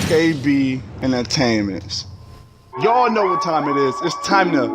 KB Entertainments. Y'all know what time it is. It's time to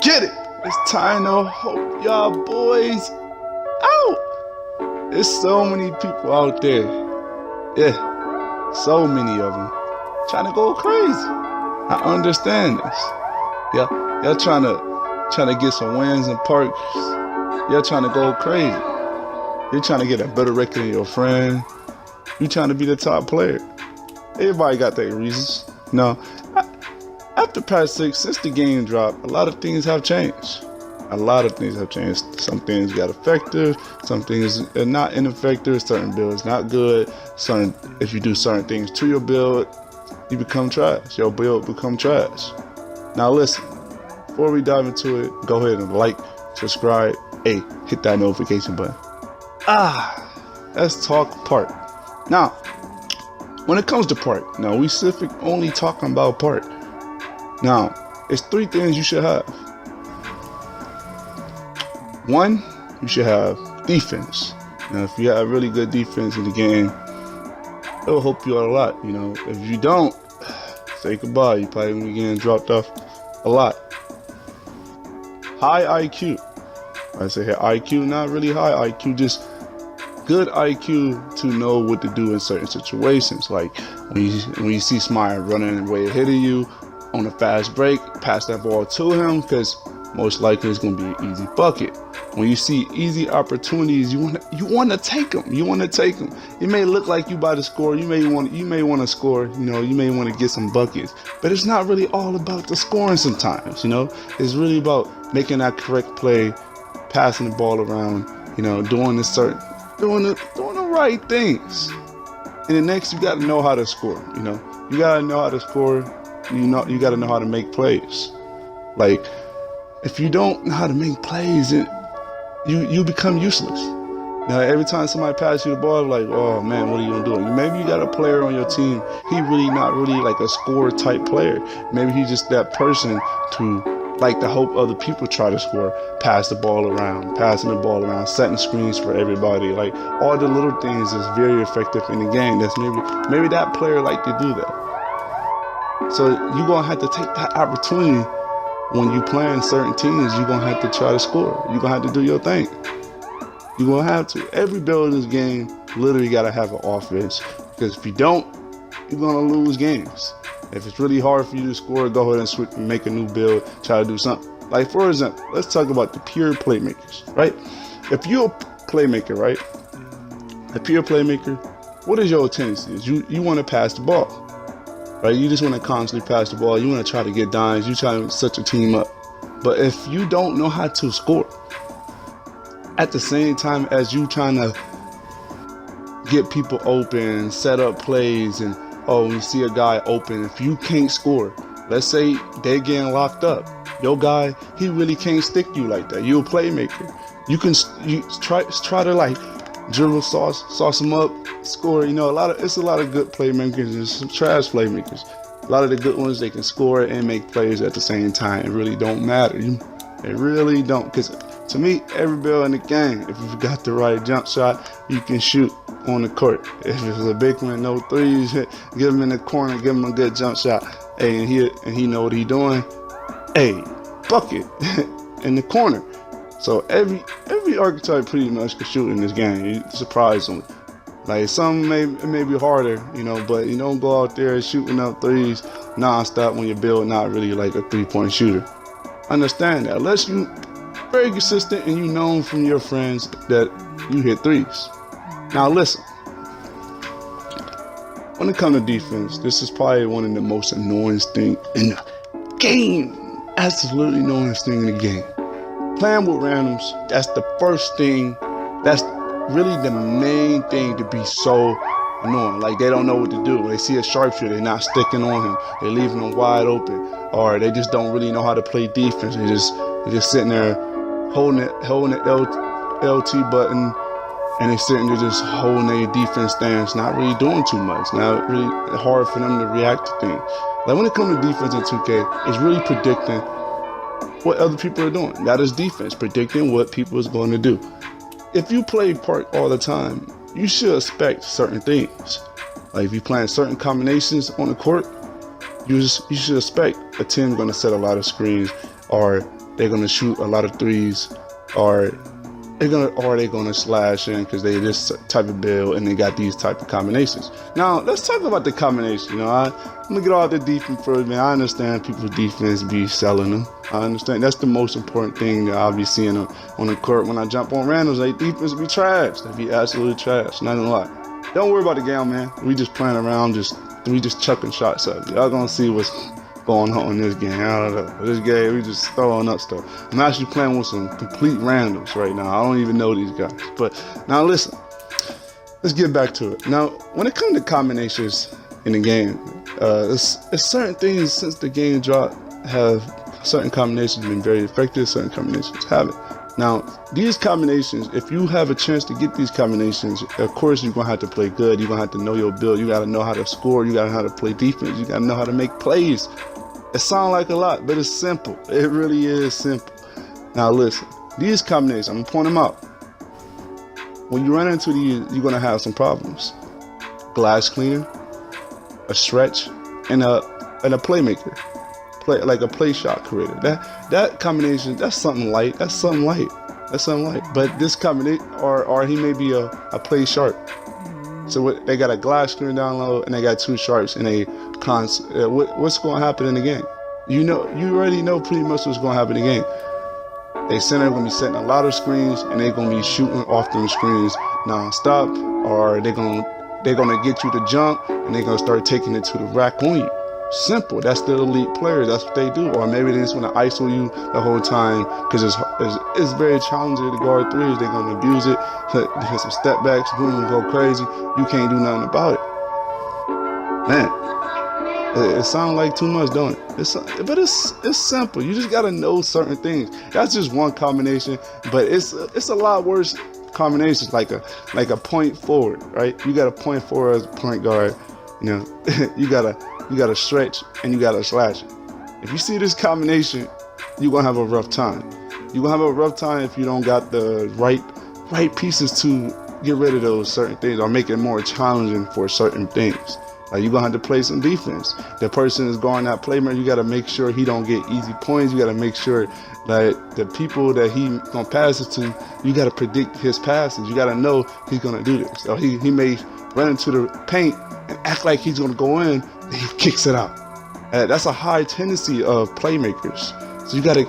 get it. It's time to hope y'all boys out. There's so many people out there. Yeah, so many of them trying to go crazy. I understand this. Y'all trying to get some wins and perks. Y'all trying to go crazy. You're trying to get a better record than your friend. You trying to be the top player. Everybody got their reasons. After patch 6, since the game dropped, a lot of things have changed. Some things got effective, some things are not ineffective, certain builds not good. If you do certain things to your build, you become trash. Your build become trash. Now listen, before we dive into it, go ahead and like, subscribe, hit that notification button. Let's talk park. Now, when it comes to park, now we specific only talking about park. Now, it's 3 things you should have. 1, you should have defense. Now, if you have really good defense in the game, it'll help you out a lot. If you don't, say goodbye. You probably gonna be getting dropped off a lot. High IQ. I say here IQ, not really high IQ, just good IQ to know what to do in certain situations. Like when you see somebody running way ahead of you on a fast break, pass that ball to him, because most likely it's going to be an easy bucket. When you see easy opportunities, you want to take them. It may look like you about to score. You may want to score. You may want to get some buckets. But it's not really all about the scoring sometimes. It's really about making that correct play, passing the ball around. Doing the right things. And then next, you got to know how to score. You got to know how to score. You got to know how to make plays. Like, if you don't know how to make plays, you become useless. Now, every time somebody passes you the ball, like, oh man, what are you gonna do? Maybe you got a player on your team. He really not really like a scorer type player. Maybe he's just that person to like to hope other people try to score, passing the ball around, setting screens for everybody. Like all the little things is very effective in the game. That's maybe that player like to do that. So you're gonna have to take that opportunity. When you playing certain teams, you're going to have to try to score. You're going to have to do your thing. You're going to have to. Every build in this game literally got to have an offense. Because if you don't, you're going to lose games. If it's really hard for you to score, go ahead and switch and make a new build, try to do something. Like, for example, let's talk about the pure playmakers, right? If you're a playmaker, right? A pure playmaker, what is your tendency? You want to pass the ball. Right, you just want to constantly pass the ball. You want to try to get dimes. You try to set your team up. But if you don't know how to score, at the same time as you trying to get people open, set up plays, and when you see a guy open, if you can't score, let's say they getting locked up, your guy, he really can't stick you like that. You're a playmaker. You try to like dribble, sauce them up, score. It's a lot of good playmakers and some trash playmakers. A lot of the good ones, they can score and make plays at the same time. It really don't matter. It really don't. Because to me, every build in the game, if you've got the right jump shot, you can shoot on the court. If it's a big one, no threes, give him in the corner, give him a good jump shot. And he know what he doing. Bucket in the corner. So every archetype pretty much can shoot in this game. You surprise them. Like some may be harder, but you don't go out there shooting up threes non-stop when you build not really like a 3-point shooter. Understand that. Unless you very consistent and you know from your friends that you hit threes. Now listen. When it comes to defense, this is probably one of the most annoying things in the game. Absolutely annoying thing in the game. Playing with randoms, that's the first thing, that's really the main thing to be so annoying. Like they don't know what to do. When they see a sharpshooter, they're not sticking on him. They're leaving him wide open. Or they just don't really know how to play defense. They're just sitting there holding the LT button, and they're sitting there just holding their defense stance, not really doing too much. Not really hard for them to react to things. Like when it comes to defense in 2K, it's really predicting what other people are doing. That is defense, predicting what people is going to do. If you play park all the time, you should expect certain things. Like if you're playing certain combinations on the court, you should expect a team going to set a lot of screens, or they're going to shoot a lot of threes, or they're gonna slash in because they this type of build and they got these type of combinations. Now let's talk about the combination. You know, I'm gonna get all the defense first, man. I understand people's defense be selling them. I understand that's the most important thing that I'll be seeing on the court when I jump on randoms. They defense be trash. They be absolutely trash. Not gonna lie. Don't worry about the game, man. We just playing around. We just chucking shots up. Y'all gonna see what's going on in this game. I don't know. This game, we just throwing up stuff. I'm actually playing with some complete randoms right now. I don't even know these guys. But now listen, let's get back to it. Now, when it comes to combinations in the game, it's certain things since the game dropped have certain combinations been very effective, certain combinations haven't. Now, these combinations, if you have a chance to get these combinations, of course, you're going to have to play good. You're going to have to know your build. You got to know how to score. You got to know how to play defense. You got to know how to make plays. It sounds like a lot, but it's simple. It really is simple. Now, listen, these combinations, I'm going to point them out. When you run into these, you're going to have some problems. Glass cleaner, a stretch, and a playmaker. Like a play shot creator. That combination, that's something light. That's something light. But this combination, or he may be a play sharp. So they got a glass screen down low, and they got two sharps, and what's going to happen in the game? You already know pretty much what's going to happen in the game. They center going to be setting a lot of screens, and they're going to be shooting off them screens non-stop, or they're going to get you to jump, and they're going to start taking it to the rack on you. Simple. That's the elite player. That's what they do. Or maybe they just want to ISO you the whole time because it's very challenging to guard threes. They're going to abuse it, hit some step backs, boom, go crazy. You can't do nothing about it. Man, it sounds like too much, don't it? But it's simple. You just got to know certain things. That's just one combination, but it's a lot worse combinations, like a point forward, right? You got a point forward as a point guard. You know, you gotta stretch and you gotta slash. If you see this combination, you're gonna have a rough time. You're gonna have a rough time if you don't got the right pieces to get rid of those certain things or make it more challenging for certain things. Like you're gonna have to play some defense. The person is going that playmaker, you gotta make sure he don't get easy points. You gotta make sure that the people that he gonna pass it to, you gotta predict his passes. You gotta know he's gonna do this. So he may run into the paint and act like he's gonna go in, and he kicks it out. That's a high tendency of playmakers. So you gotta,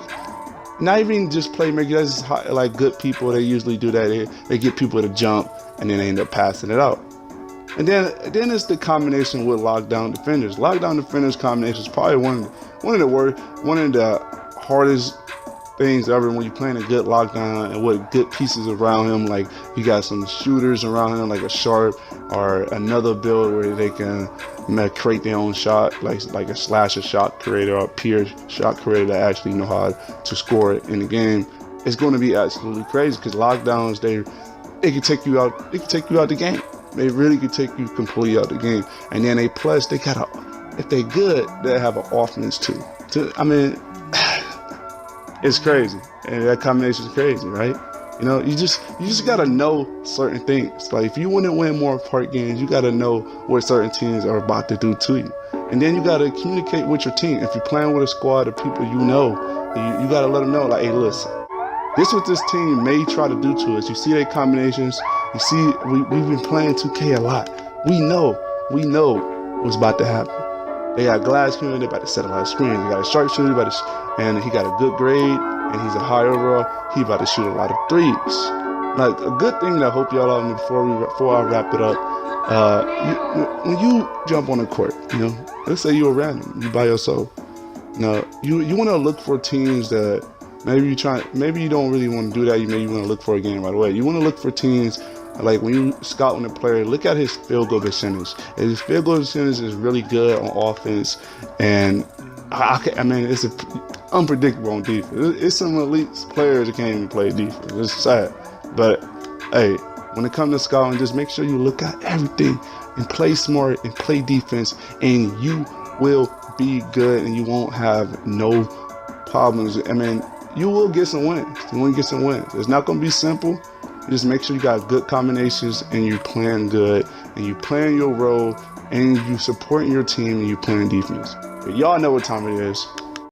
not even just playmakers, that's just high, like good people, they usually do that. They get people to jump and then they end up passing it out. And then it's the combination with lockdown defenders. Lockdown defenders combination is probably one of the hardest things ever when you're playing a good lockdown and with good pieces around him. Like you got some shooters around him, like a sharp or another build where they can create their own shot, like a slasher shot creator or a pure shot creator that actually know how to score it in the game. It's going to be absolutely crazy because lockdowns, it can take you out. It can take you out the game. They really could take you completely out the game. And then they gotta, if they good, they have an offense too. I mean, it's crazy, and that combination is crazy, right? You know, you just gotta know certain things. Like if you want to win more part games, you gotta know what certain teams are about to do to you, and then you gotta communicate with your team. If you're playing with a squad of people you know, you gotta let them know, like, hey, listen, this is what this team may try to do to us. You see their combinations. You see, we've been playing 2K a lot. We know what's about to happen. They got glass screen, they about to set a lot of screens. They got a sharpshooter, and he got a good grade, and he's a high overall. He about to shoot a lot of threes. Like a good thing that I hope y'all all know before I wrap it up. When you jump on the court, you know, let's say you're random, you by yourself. Now you want to look for teams that maybe you don't really want to do that. Maybe you want to look for a game right away. You want to look for teams. Like when you scout on a player, look at his field goal percentage. And his field goal percentage is really good on offense, and I mean it's unpredictable on defense. It's some elite players that can't even play defense. It's sad, but hey, when it comes to scouting, just make sure you look at everything and play smart and play defense, and you will be good, and you won't have no problems. I mean, you will get some wins. You will get some wins. It's not going to be simple. Just make sure you got good combinations and you plan good and you plan your role and you supporting your team and you playing defense. But y'all know what time it is.